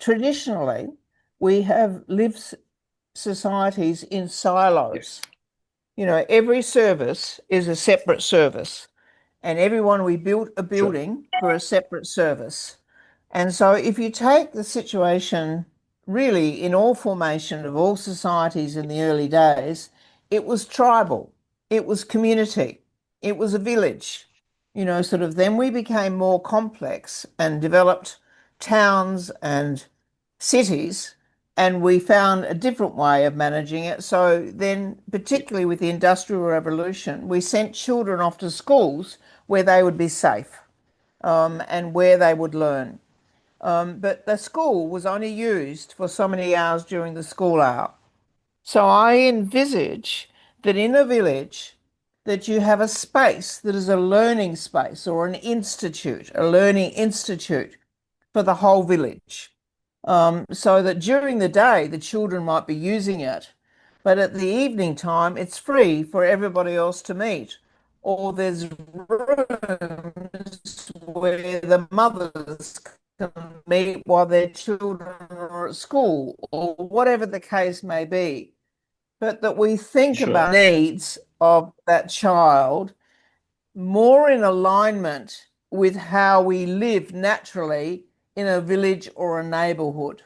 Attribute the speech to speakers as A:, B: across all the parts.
A: traditionally, we have lived societies in silos.
B: Yes.
A: You know, every service is a separate service, and everyone we built a
B: Sure.
A: building for a separate service. And so, if you take the situation really in all formation of all societies in the early days, it was tribal, it was community, it was a village. You know, sort of then we became more complex and developed towns and cities, and we found a different way of managing it. So then,
B: Yes.
A: particularly with the Industrial Revolution, we sent children off to schools where they would be safe, and where they would learn. But the school was only used for so many hours during the school hour. So I envisage that in a village that you have a space that is a learning space or an institute, a learning institute for the whole village. So that during the day the children might be using it, but at the evening time it's free for everybody else to meet. Or there's rooms where the mothers can meet while their children are at school, or whatever the case may be. But that we think
B: Sure.
A: about needs of that child more in alignment with how we live naturally in a village or a neighborhood.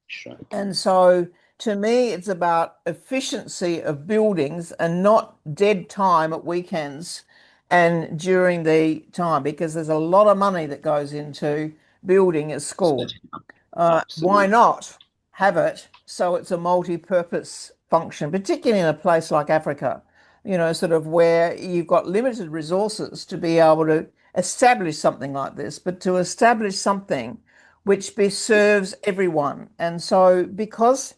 B: Sure.
A: And so to me, it's about efficiency of buildings and not dead time at weekends and during the time, because there's a lot of money that goes into building a school.
B: Setting up.
A: Why
B: Absolutely.
A: not have it so it's a multi-purpose function, particularly in a place like Africa, you know, sort of where you've got limited resources to be able to establish something like this, but to establish something which serves everyone. And so, because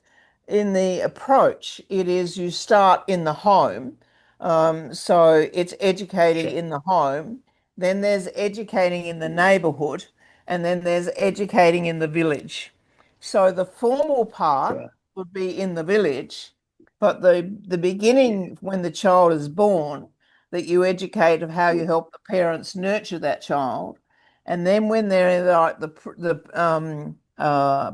A: in the approach, it is you start in the home, so it's educating
B: Sure.
A: in the home, then there's educating in the neighborhood, and then there's educating in the village. So the formal part
B: Sure.
A: would be in the village, but the
B: Yes.
A: beginning when the child is born, that you educate of how you help the parents nurture that child, and then when they're in like the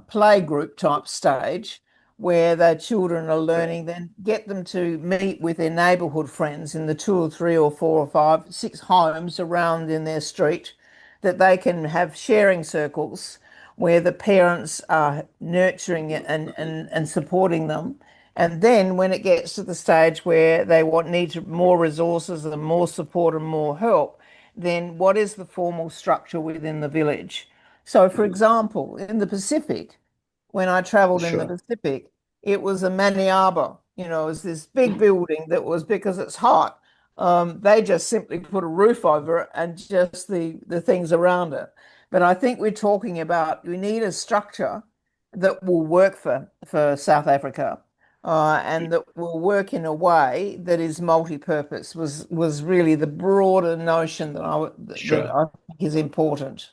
A: play group type stage, where the children are
B: Sure.
A: learning, then get them to meet with their neighbourhood friends in the two or three or four or five, six homes around in their street, that they can have sharing circles where the parents are nurturing it and supporting them. And then when it gets to the stage where they need more resources and more support and more help, then what is the formal structure within the village? So, for example, in the Pacific, when I traveled in the
B: Sure.
A: Pacific, it was a maniaba. You know, it was this big building that was, because it's hot, they just simply put a roof over it and just the things around it. But I think we're talking about we need a structure that will work for South Africa, and that will work in a way that is multi-purpose. Was really the broader notion that
B: Sure.
A: I think is important.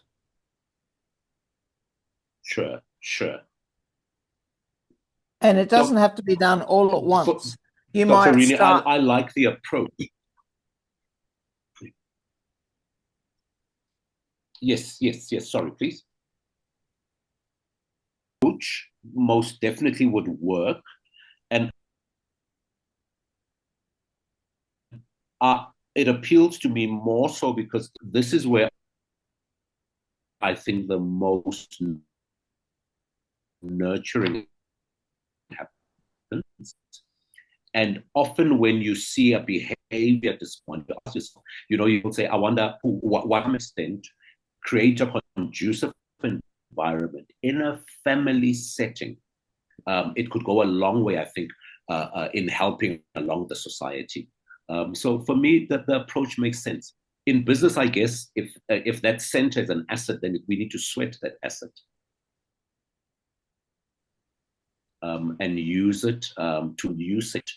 B: Sure. Sure.
A: And it doesn't
B: Doc,
A: have to be done all at
B: for,
A: once. You
B: Dr.
A: might
B: Arini,
A: start.
B: I like the approach. Yes, yes, yes. Sorry, please. Approach most definitely would work. And uh, it appeals to me more so because this is where I think the most nurturing happens. And often when you see a behavior at this point, you will say, I wonder what extent create a conducive environment in a family setting. It could go a long way, I think, in helping along the society. So for me, the approach makes sense. In business, I guess, if that center is an asset, then we need to sweat that asset. And use it to use it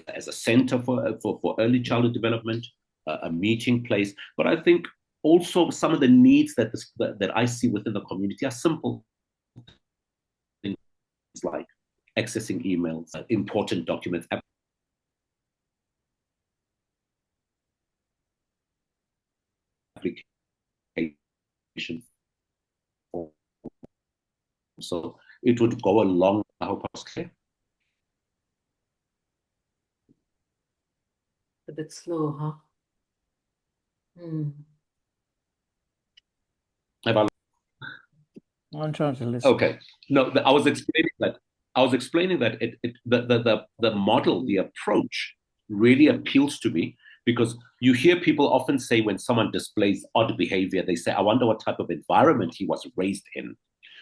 B: as a center for early childhood development, a meeting place. But I think also some of the needs that I see within the community are simple things like accessing emails, important documents, applications for So it would go along. I hope I was clear.
C: A bit slow, huh?
B: Have I
A: I'm trying to listen.
B: Okay. No, I was explaining that. The model, the approach, really appeals to me because you hear people often say when someone displays odd behavior, they say, "I wonder what type of environment he was raised in."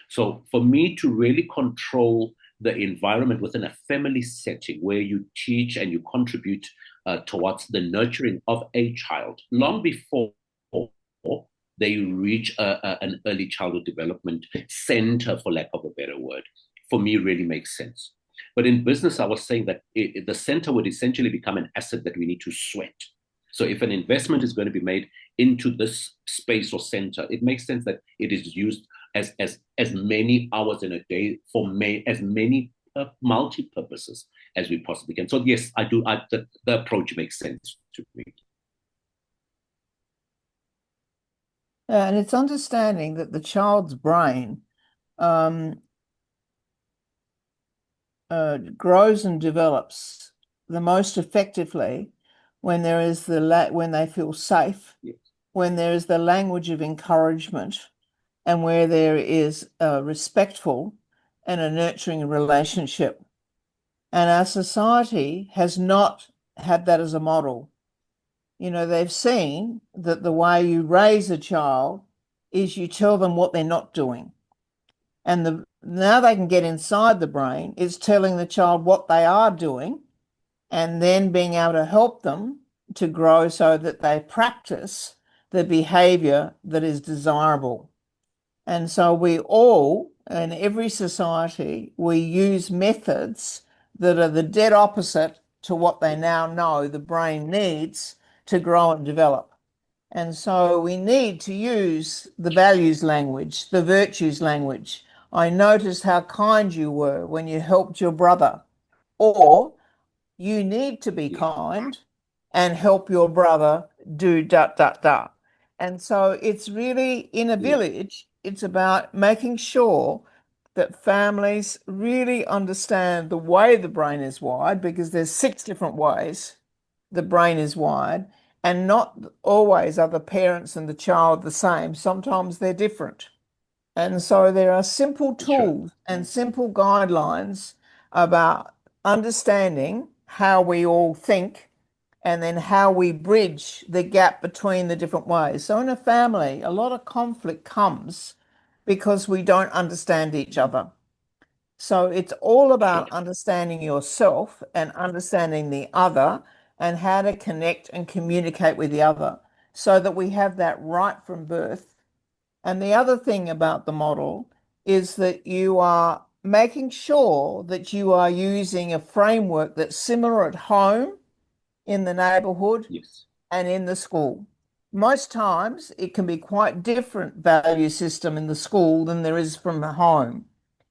B: So for me to really control the environment within a family setting where you teach and you contribute towards the nurturing of a child long before they reach an early childhood development center, for lack of a better word, for me really makes sense. But in business, I was saying that the center would essentially become an asset that we need to sweat. So if an investment is going to be made into this space or center, it makes sense that it is used as many hours in a day for as many multi-purposes as we possibly can. So yes, I do. The approach makes sense to me.
A: And it's understanding that the child's brain grows and develops the most effectively when there is when they feel safe,
B: yes,
A: when there is the language of encouragement, and where there is a respectful and a nurturing relationship. And our society has not had that as a model. You know, they've seen that the way you raise a child is you tell them what they're not doing. And now they can get inside the brain is telling the child what they are doing and then being able to help them to grow so that they practice the behavior that is desirable. And so we all, in every society, we use methods that are the dead opposite to what they now know the brain needs to grow and develop. And so we need to use the values language, the virtues language. I noticed how kind you were when you helped your brother. Or you need to be kind and help your brother do dot, dot, dot. And so it's really in a village, it's about making sure that families really understand the way the brain is wired, because there's 6 different ways the brain is wired, and not always are the parents and the child the same. Sometimes they're different. And so there are simple tools and simple guidelines about understanding how we all think and then how we bridge the gap between the different ways. So in a family, a lot of conflict comes because we don't understand each other. So it's all about understanding yourself and understanding the other and how to connect and communicate with the other so that we have that right from birth. And the other thing about the model is that you are making sure that you are using a framework that's similar at home, in the neighbourhood,
B: yes,
A: and in the school. Most times it can be quite different value system in the school than there is from home.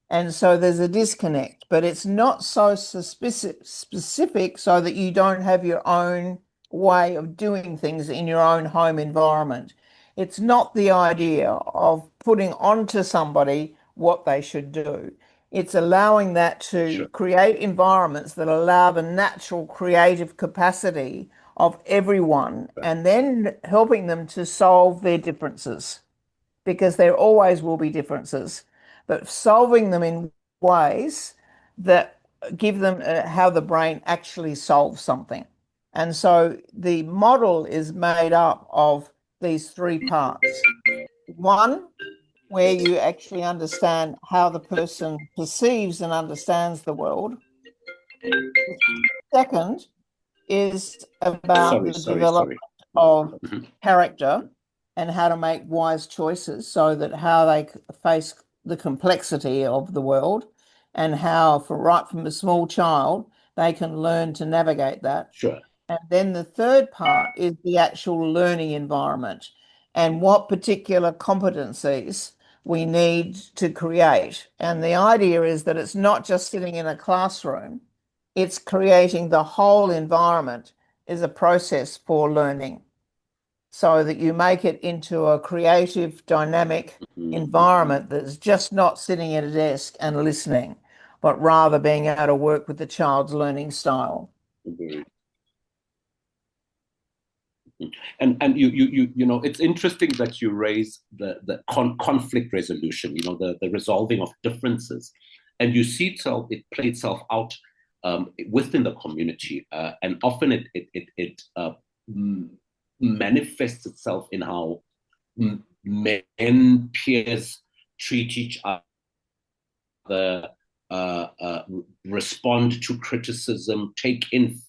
A: And so there's a disconnect, but it's not so specific so that you don't have your own way of doing things in your own home environment. It's not the idea of putting onto somebody what they should do. It's allowing that to create environments that allow the natural creative capacity of everyone and then helping them to solve their differences, because there always will be differences, but solving them in ways that give them how the brain actually solves something. And so the model is made up of these 3 parts. One, where you actually understand how the person perceives and understands the world. Second is about the development of character and how to make wise choices so that how they face the complexity of the world and how, right from a small child, they can learn to navigate that.
B: Sure.
A: And then the third part is the actual learning environment and what particular competencies we need to create. And the idea is that it's not just sitting in a classroom, it's creating the whole environment is a process for learning. so that you make it into a creative, dynamic environment that's just not sitting at a desk and listening, but rather being able to work with the child's learning style.
B: And you know, it's interesting that you raise the conflict resolution, you know, the resolving of differences, and you see it play itself out within the community, and often it manifests itself in how men peers treat each other, respond to criticism, take in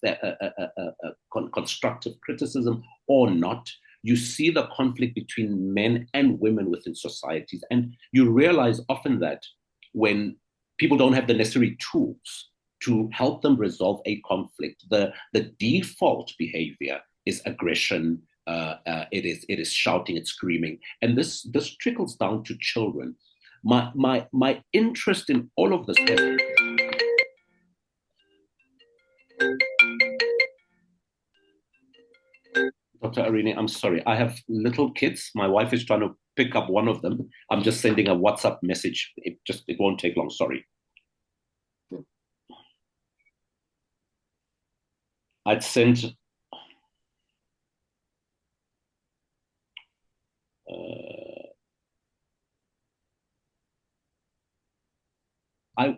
B: constructive criticism or not. You see the conflict between men and women within societies. And you realize often that when people don't have the necessary tools to help them resolve a conflict, the default behavior is aggression. It is shouting, it's screaming, and this trickles down to children. My interest in all of this. Dr. Arini, I'm sorry. I have little kids. My wife is trying to pick up one of them. I'm just sending a WhatsApp message. It won't take long. Sorry. I'd sent.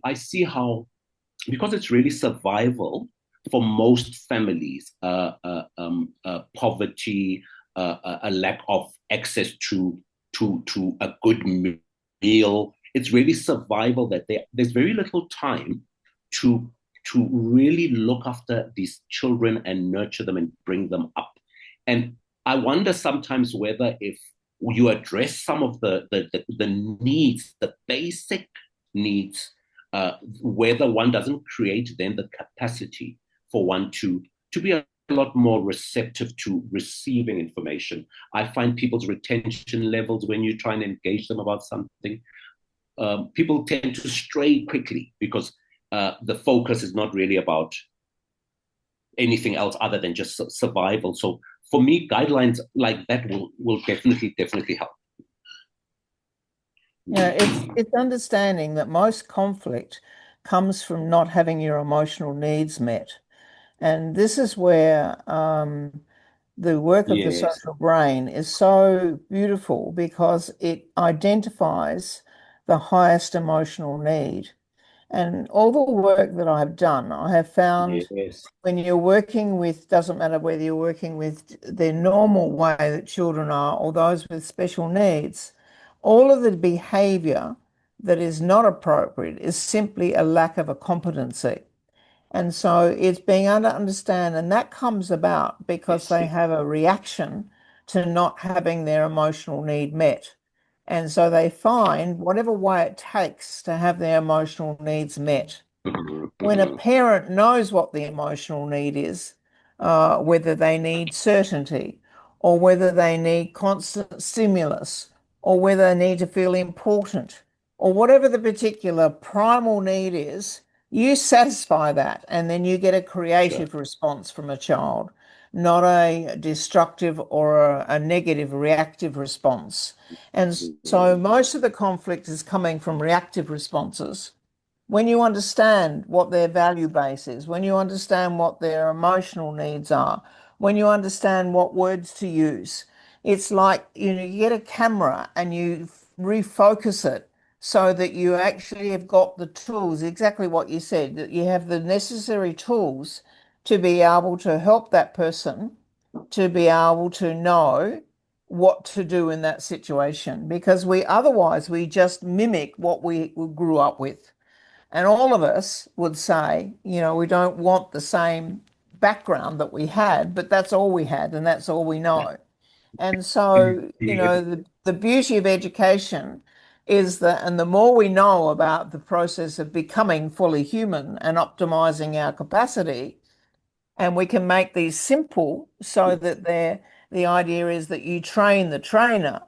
B: I see how, because it's really survival for most families, poverty, a lack of access to a good meal. It's really survival that there's very little time to really look after these children and nurture them and bring them up. And I wonder sometimes whether if you address some of the needs, the basic needs, whether one doesn't create then the capacity for one to be a lot more receptive to receiving information. I find people's retention levels when you try and engage them about something, people tend to stray quickly because the focus is not really about anything else other than just survival. So for me, guidelines like that will definitely help.
A: Yeah, it's understanding that most conflict comes from not having your emotional needs met. And this is where the work of the
B: Yes.
A: social brain is so beautiful because it identifies the highest emotional need. And all the work that I've done, I have found
B: Yes.
A: when you're working with, doesn't matter whether you're working with the normal way that children are or those with special needs, all of the behavior that is not appropriate is simply a lack of a competency. And so it's being able to understand, and that comes about because
B: Yes.
A: they have a reaction to not having their emotional need met. And so they find whatever way it takes to have their emotional needs met. When a parent knows what the emotional need is, whether they need certainty or whether they need constant stimulus or whether they need to feel important or whatever the particular primal need is, you satisfy that and then you get a creative response from a child, not a destructive or a negative reactive response. And so most of the conflict is coming from reactive responses. When you understand what their value base is, when you understand what their emotional needs are, when you understand what words to use, it's like, you know, you get a camera and you refocus it so that you actually have got the tools, exactly what you said, that you have the necessary tools to be able to help that person to be able to know what to do in that situation, because we just mimic what we grew up with. And all of us would say, you know, we don't want the same background that we had, but that's all we had and that's all we know. And so, you
B: Yes.
A: know, the beauty of education is that, and the more we know about the process of becoming fully human and optimizing our capacity, and we can make these simple so that the idea is that you train the trainer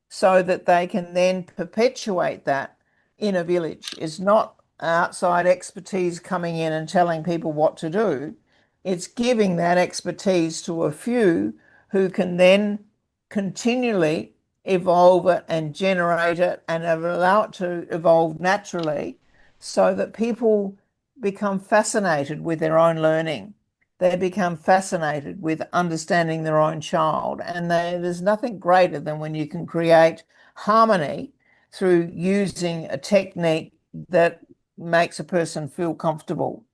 A: so that they can then perpetuate that in a village. It's not outside expertise coming in and telling people what to do. It's giving that expertise to a few who can then continually evolve it and generate it and allow it to evolve naturally so that people become fascinated with their own learning. They become fascinated with understanding their own child. And there's nothing greater than when you can create harmony through using a technique that makes a person feel comfortable.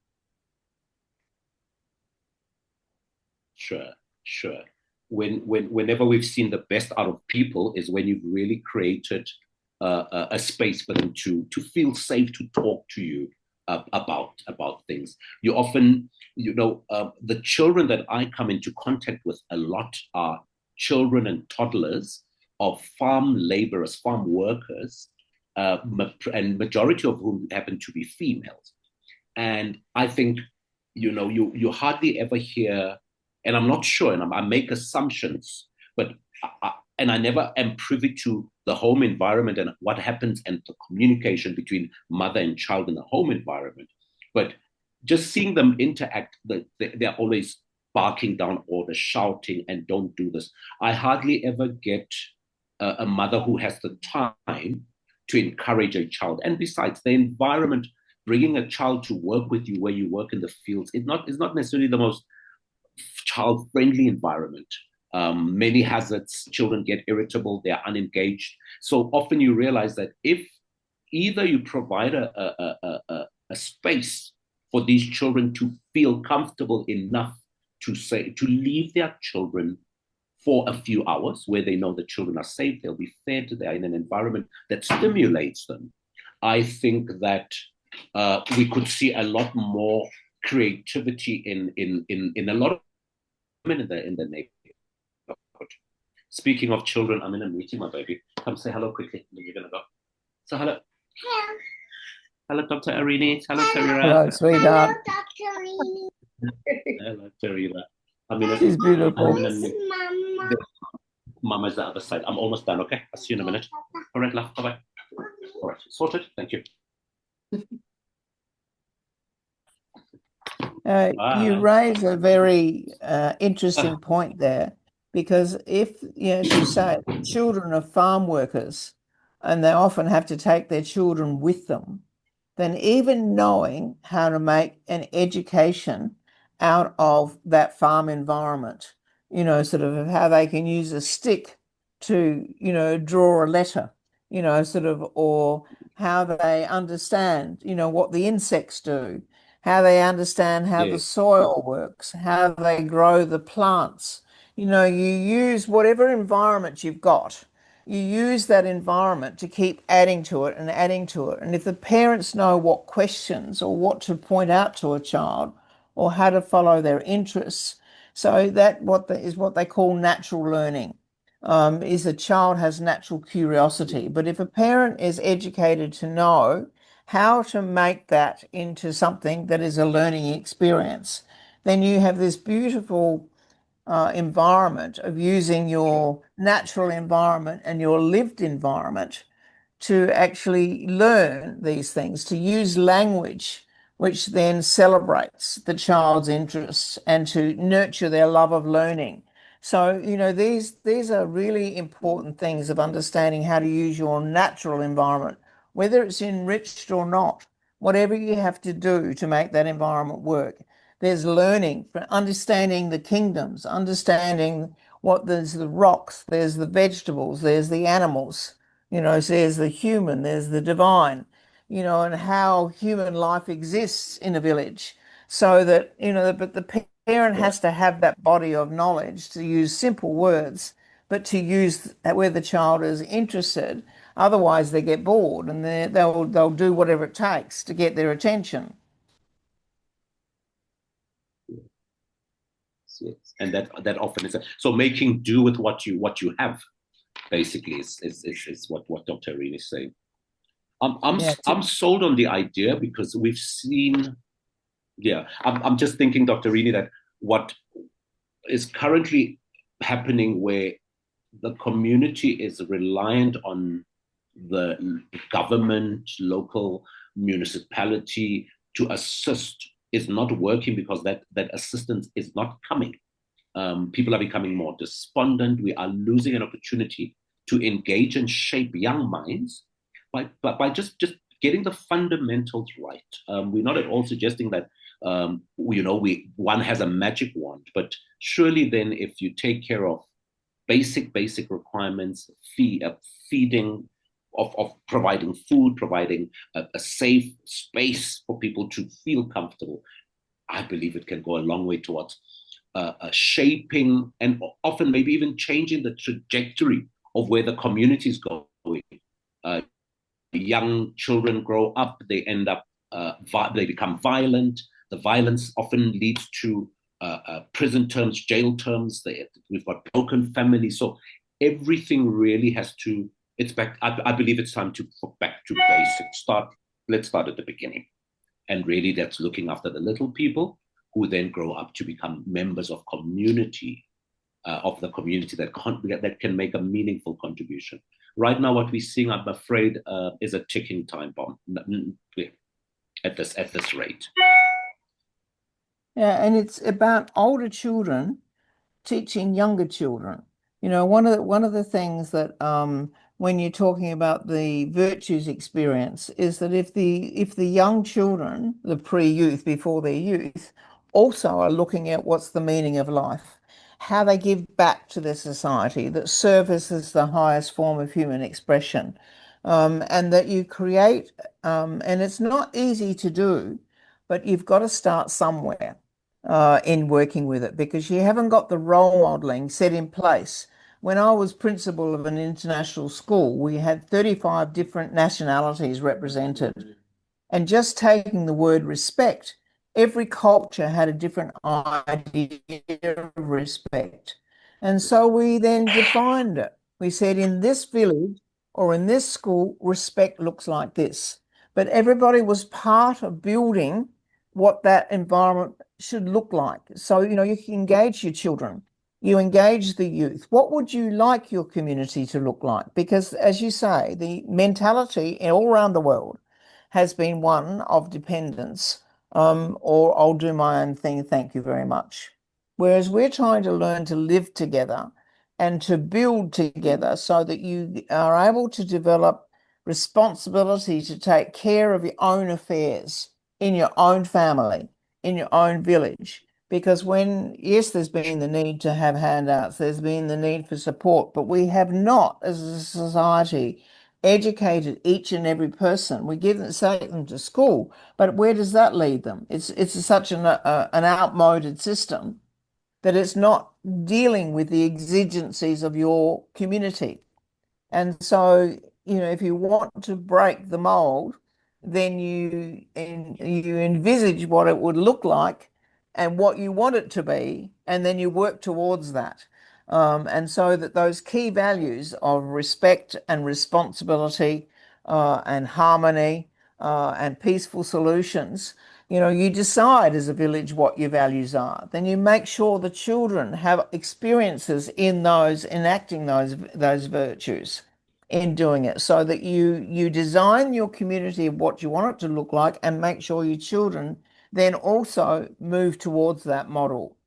B: Sure. Whenever we've seen the best out of people is when you've really created a space for them to feel safe to talk to you about things. You often, the children that I come into contact with a lot are children and toddlers of farm laborers, farm workers, and majority of whom happen to be females. And I think, you hardly ever hear, and I'm not sure, and I make assumptions, but and I never am privy to the home environment and what happens and the communication between mother and child in the home environment. But just seeing them interact, they're always barking down orders, shouting, and don't do this. I hardly ever get a mother who has the time to encourage a child. And besides, the environment, bringing a child to work with you where you work in the fields, is not necessarily the most child-friendly environment. Many hazards, children get irritable, they're unengaged. So often you realize that if either you provide a space for these children to feel comfortable enough to leave their children for a few hours where they know the children are safe, they'll be fed, they're in an environment that stimulates them. I think that we could see a lot more creativity in a lot of women in the neighborhood. Speaking of children, I'm in a meeting, my baby. Come say hello quickly. You're gonna go. So hello. Hello. Hello, Dr. Arini. Hello, Tahira.
A: Hello, sweetheart.
B: Hello, Tahira.
A: She's beautiful.
B: Mama's the other side. I'm almost done, okay? I'll see you in a minute. All right, love. Bye-bye. All right, sorted. Thank you.
A: You raise a very interesting point there, because if, as you say, children are farm workers and they often have to take their children with them, then even knowing how to make an education out of that farm environment, sort of how they can use a stick to, draw a letter, sort of, or how they understand, what the insects do, how they understand how the soil works, how they grow the plants. You use whatever environment you've got, you use that environment to keep adding to it and adding to it. And if the parents know what questions or what to point out to a child or how to follow their interests, so that is what they call natural learning. Is a child has natural curiosity. But if a parent is educated to know how to make that into something that is a learning experience, then you have this beautiful environment of using your natural environment and your lived environment to actually learn these things, to use language which then celebrates the child's interests and to nurture their love of learning. So, these are really important things of understanding how to use your natural environment, whether it's enriched or not, whatever you have to do to make that environment work. There's learning, understanding the kingdoms, understanding there's the rocks, there's the vegetables, there's the animals, so there's the human, there's the divine, and how human life exists in a village. So that, but the parent has to have that body of knowledge to use simple words, but to use where the child is interested. Otherwise, they get bored and they'll do whatever it takes to get their attention.
B: Yes. And that often is so making do with what you have, basically, is what Dr. Arini is saying. I'm sold on the idea because we've seen. I'm just thinking, Dr. Arini, that what is currently happening where the community is reliant on the government, local municipality to assist is not working because that assistance is not coming. People are becoming more despondent. We are losing an opportunity to engage and shape young minds by just getting the fundamentals right. We're not at all suggesting that one has a magic wand, but surely then if you take care of basic requirements, feeding, of providing food, providing a safe space for people to feel comfortable, I believe it can go a long way towards shaping and often maybe even changing the trajectory of where the community is going. Uh, Young children grow up, they end up, they become violent. The violence often leads to prison terms, jail terms. We've got broken families. So everything really has to, it's back. I believe it's time to back to basics. Let's start at the beginning. And really that's looking after the little people who then grow up to become members of community, of the community that can make a meaningful contribution. Right now, what we're seeing, I'm afraid, is a ticking time bomb at this rate.
A: Yeah, and it's about older children teaching younger children. You know, one of the things that when you're talking about the virtues experience is that if the young children, the pre-youth before their youth, also are looking at what's the meaning of life, how they give back to the society, that service is the highest form of human expression, and that you create, and it's not easy to do, but you've got to start somewhere in working with it because you haven't got the role modeling set in place. When I was principal of an international school, we had 35 different nationalities represented. And just taking the word respect, every culture had a different idea of respect. And so we then defined it. We said in this village or in this school, respect looks like this. But everybody was part of building what that environment should look like. So, you know, you can engage your children, you engage the youth. What would you like your community to look like? Because, as you say, the mentality all around the world has been one of dependence, or I'll do my own thing, thank you very much. Whereas we're trying to learn to live together and to build together so that you are able to develop responsibility to take care of your own affairs in your own family, in your own village. Because yes, there's been the need to have handouts, there's been the need for support, but we have not, as a society, educated each and every person. We take them to school, but where does that lead them? It's such an outmoded system that it's not dealing with the exigencies of your community. And so, you know, if you want to break the mold, then you envisage what it would look like and what you want it to be, and then you work towards that. And so that those key values of respect and responsibility, and harmony, and peaceful solutions, you know, you decide as a village what your values are. Then you make sure the children have experiences in those, enacting those virtues in doing it, so that you design your community of what you want it to look like and make sure your children then also move towards that model.